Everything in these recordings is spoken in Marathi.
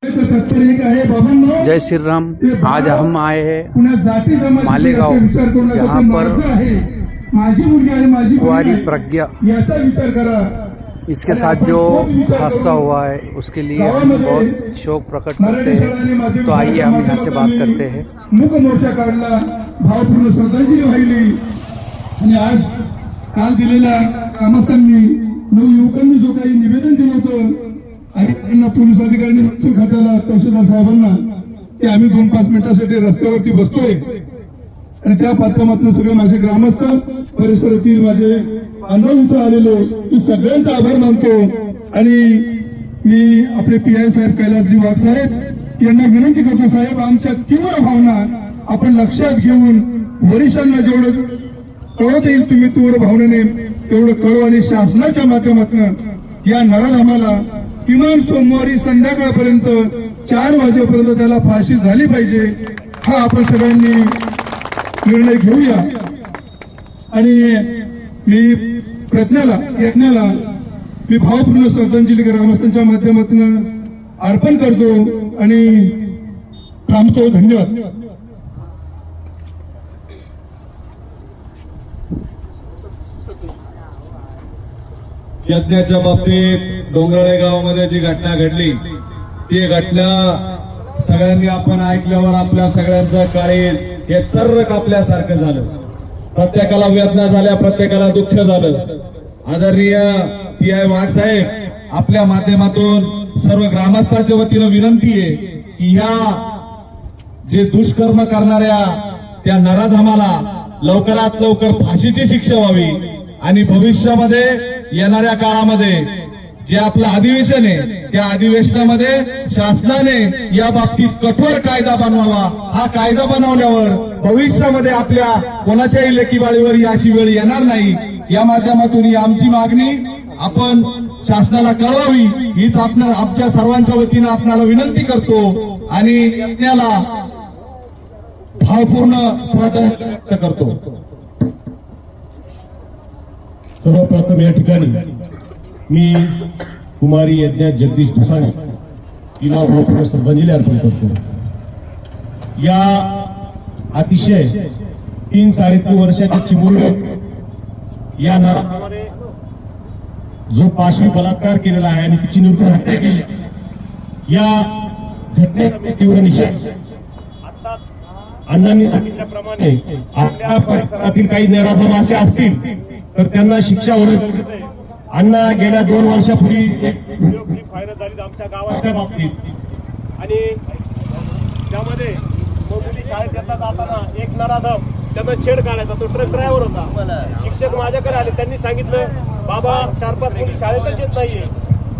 जय श्री राम। आज हम आए हैं मालेगांव, जहां पर कुंवारी प्रज्ञा इसके साथ जो हादसा हुआ है उसके लिए हम बहुत शोक प्रकट करते हैं। तो आइए हम यहाँ से बात करते हैं। मुख मोर्चा काढला, भावपूर्ण श्रद्धांजली वाहिली आणि आज काल दिलेल्या ग्रामस्थांनी नवयुवकांनी जो काही निवेदन दिलं होतं आणि त्यांना पोलीस अधिकाऱ्यांनी मृत्यू खात्याला तहसीलदार साहेबांना की आम्ही 2-5 मिनिटांसाठी रस्त्यावरती बसतोय आणि त्या माध्यमातून सगळे माझे ग्रामस्थ परिसरातील माझे बांधव इथं आलेले मी सगळ्यांचा आभार मानतो आणि मी आपले PI साहेब कैलासजी वाघ साहेब यांना विनंती करतो, साहेब आमच्या तीव्र भावना आपण लक्षात घेऊन वरिष्ठांना जेवढं कळवता येईल तुम्ही तीव्र भावनेने तेवढं कळवा आणि शासनाच्या माध्यमातून या नराधमाला किमान सोमवारी संध्याकाळपर्यंत 4 वाजेपर्यंत त्याला फाशी झाली पाहिजे, हा आपण सगळ्यांनी निर्णय घेऊया। आणि मी यज्ञाला मी भावपूर्ण श्रद्धांजली ग्रामस्थांच्या माध्यमातून अर्पण करतो आणि थांबतो। धन्यवाद। यज्ञाच्या बाबतीत डोंगराळे गावामध्ये जी घटना घडली ती घटना सगळ्यांनी आपण ऐकल्यावर आपल्या सगळ्यांचं काळीज हे चर्र कापल्यासारखं झालं। प्रत्येकाला वेदना झाल्या, प्रत्येकाला दुःख झालं। आदरणीय PI वाघ साहेब आपल्या माध्यमातून सर्व ग्रामस्थांच्या वतीनं विनंती आहे की या जे दुष्कर्म करणाऱ्या त्या नराधमाला लवकरात लवकर फाशीची शिक्षा व्हावी आणि भविष्यामध्ये येणाऱ्या काळामध्ये जे आपलं अधिवेशन आहे त्या अधिवेशनामध्ये शासनाने या बाबतीत कठोर कायदा बनवावा। हा कायदा बनवल्यावर भविष्यामध्ये आपल्या कोणाच्याही लेकीबाळीवर ही अशी वेळ येणार नाही। या माध्यमातून ही आमची मागणी आपण शासनाला कळवावी हीच आमच्या सर्वांच्या वतीनं आपल्याला विनंती करतो आणि यज्ञाला भावपूर्ण श्रद्धा व्यक्त करतो। सर्वप्रथम या ठिकाणी मी कुमारी यज्ञा जगदीश दुसाणी तिला भावपूर्ण श्रद्धांजली अर्पण करतो। या अतिशय 3-3.5 वर्षाच्या चिमुरडे या नराधमाने जो पाशवी बलात्कार केलेला आहे आणि तिची निर्घृण हत्या केली, या घटनेचा तीव्र निषेध। अण्णांनी सांगितल्याप्रमाणे आपल्या परिसरातील काही नराधम असे असतील तर त्यांना शिक्षा होणं। अण्णा गेल्या 2 वर्षापूर्वी एक व्हिडिओ क्लिप व्हायरल झाली आमच्या गावाच्या बाबतीत आणि त्यामध्ये मुली शाळेत येतात जाताना एक नराधम त्यांना छेड काढायचा, तो ट्रक ड्रायव्हर होता। शिक्षक माझ्याकडे आले, त्यांनी सांगितलं बाबा 4-5 मुली शाळेतच येत नाहीये,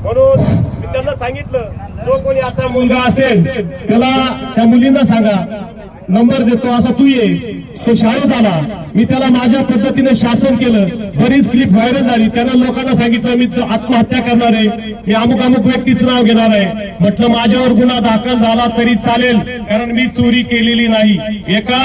म्हणून मी त्यांना सांगितलं जो कोणी असा मुलगा असेल त्याला त्या मुलींना सांगा, नंबर देतो असा तू ये। तो शाळेत आला, मी त्याला माझ्या पद्धतीने शासन केलं। बरीच क्लिप व्हायरल झाली, त्यांना लोकांना सांगितलं मी आत्महत्या करणार आहे, मी अमुक व्यक्तीचं नाव घेणार आहे। म्हटलं माझ्यावर गुन्हा दाखल झाला तरी चालेल, कारण मी चोरी केलेली नाही। एका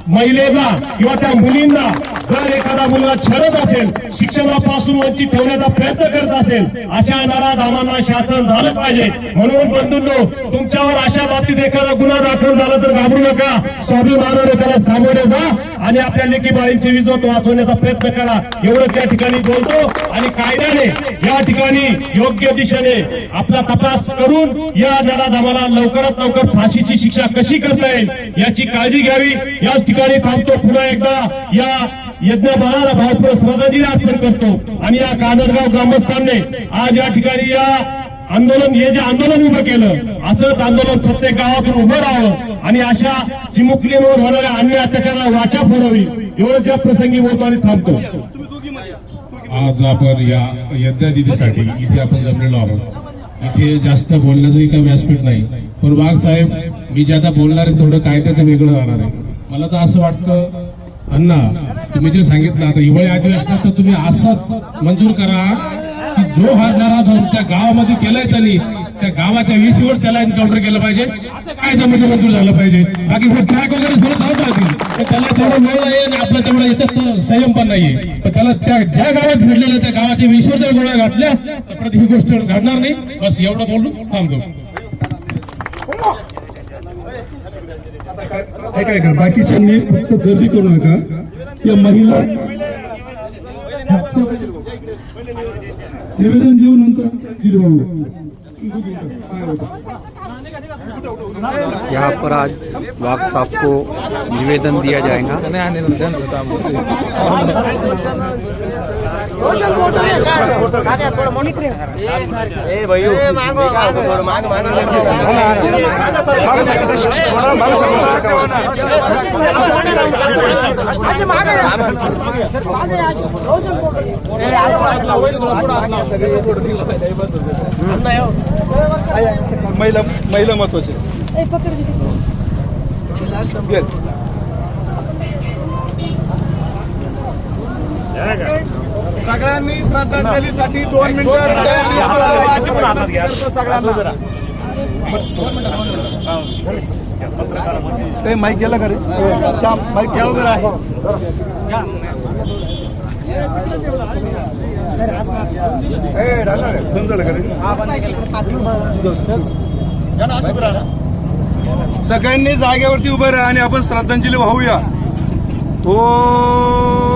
महिलेला किंवा त्या मुलींना जर एखादा मुलगा छळत असेल, शिक्षणापासून वंचित ठेवण्याचा प्रयत्न करत असेल, अशा नराधमांना शासन झालं पाहिजे। म्हणून बंधूंनो, तुमच्यावर अशा बाबतीत एखादा गुन्हा दाखल झाला तर घाबरू नका, स्वाभिमानाने त्याला सामोरे जा आणि आपल्या लेकीबाळींची विजत वाचवण्याचा प्रयत्न करा, एवढं त्या ठिकाणी बोलतो। आणि कायद्याने या ठिकाणी योग्य दिशेने आपला तपास करून या नराधमाला लवकरात लवकर फाशीची शिक्षा कशी करता येईल याची काळजी घ्यावी। याच ठिकाणी थांबतो। पुन्हा एकदा या यज्ञ बाळाला भावपूर्ण श्रद्धांजली अर्पण करतो आणि या कानडगाव ग्रामस्थांनी आज या ठिकाणी या आंदोलन हे जे आंदोलन उभं केलं, असंच आंदोलन प्रत्येक गावातून उभं राहावं आणि अशा चिमुकलीवर होणाऱ्या अन्य अत्याचाराला वाचा फोडावी, एवढं ज्या प्रसंगी बोलतो आणि थांबतो। आज आपण या यज्ञादिदीसाठी इथे आपण जमलेलो आहोत। इथे जास्त बोलण्याचं काही व्यासपीठ नाही, पण वाघ साहेब मी जे आता बोलणार आहे थोडं कायद्याचं वेगळं जाणार आहे। मला तर असं वाटतं अण्णा, तुम्ही जे सांगितलं आता हिवाळी अधिवेशनात तर तुम्ही असं मंजूर करा की जो हा नराधम त्या गावामध्ये केलाय त्यांनी त्या गावाच्या वीसीवर त्याला एन्काउंटर केलं पाहिजे, असं कायद्यामध्ये मंजूर झालं पाहिजे। बाकी हे ट्रॅक वगैरे सुरू होत असतील तर त्याला तेवढं वेळ नाहीये आणि आपला तेवढा याच्यात संयम पण नाहीये, पण त्याला त्या ज्या गावात घडलेलं त्या गावाच्या वीसीवर जर गोळ्या घातल्या तर परत ही गोष्ट घडणार नाही। बस एवढं बोलून थांबतो। काय करा, बाकीच्यांनी फक्त गर्दी करू नका. या महिला निवेदन देऊ नंतर यहाँ पर आज वाघ साहब को निवेदन दिया जाएगा. महिला महत्वाचे. सगळ्यांनी श्रद्धांजलीसाठी 2 मिनिटं ते माईक गेला का रे श्याम? माईक घ्या वगैरे आहे. सगळ्यांनी जागेवरती उभं राहा आणि आपण श्रद्धांजली वाहूया. ओम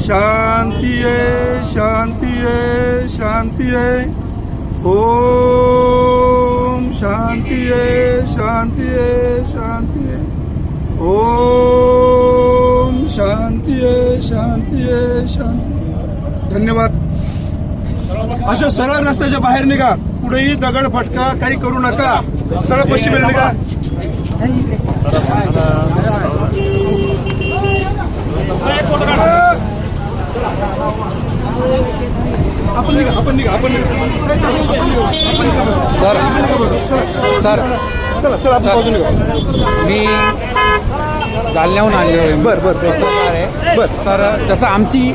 शांती आहे, शांती आहे, शांती आहे. ओम शांती आहे, शांती आहे, शांती आहे. ओम शांती आहे, शांती आहे, शांती. धन्यवाद. अशा सरळ रस्त्याच्या बाहेर निघा. कुठेही दगड फटका काही करू नका. सरळ पश्चिमेला निघा. आपण निघा, आपण निघा, आपण निघा. सर सर चला चला आपण बाजूला निघा. मी जालन्याहून आलेलो आहे. पत्रकार आहे. तर जसं आमची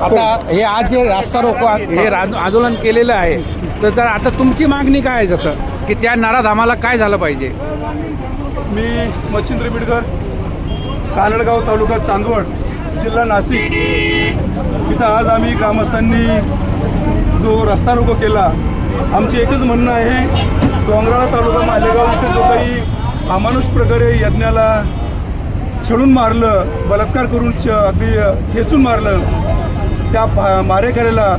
आता हे आज जे रास्ता रोको हे आंदोलन केलेलं आहे, तर आता तुमची मागणी काय आहे? जसं की त्या नराधामाला काय झालं पाहिजे? मी मच्छिंद्र बिडकर, कानडगाव तालुका चांदवड, जिल्हा नाशिक इथं आज आम्ही ग्रामस्थांनी जो रस्ता रोको केला. आमचे एकच म्हणणं आहे, डोंगराळा तालुका मालेगाव इथे जो काही अमानुष प्रकारे यज्ञाला छळून मारलं, बलात्कार करून अगदी खेचून मारलं, त्या मारेकऱ्याला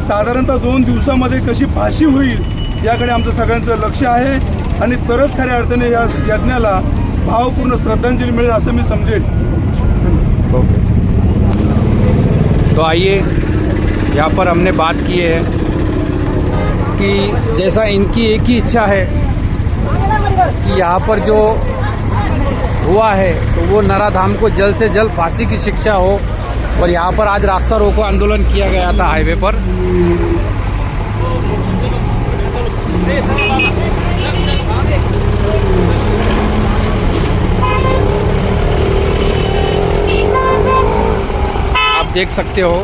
साधारणतः 2 दिवसामध्ये कशी फाशी होईल याकडे आमचं सगळ्यांचं लक्ष आहे. आणि तरच खऱ्या अर्थाने या यज्ञाला भावपूर्ण श्रद्धांजली मिळेल असं मी समजेल. तो आइए, यहाँ पर हमने बात की है कि जैसा इनकी एक ही इच्छा है कि यहाँ पर जो हुआ है तो वो नराधाम को जल्द से जल्द फांसी की शिक्षा हो. और यहाँ पर आज रास्ता रोको आंदोलन किया गया था हाईवे पर. आप देख सकते हो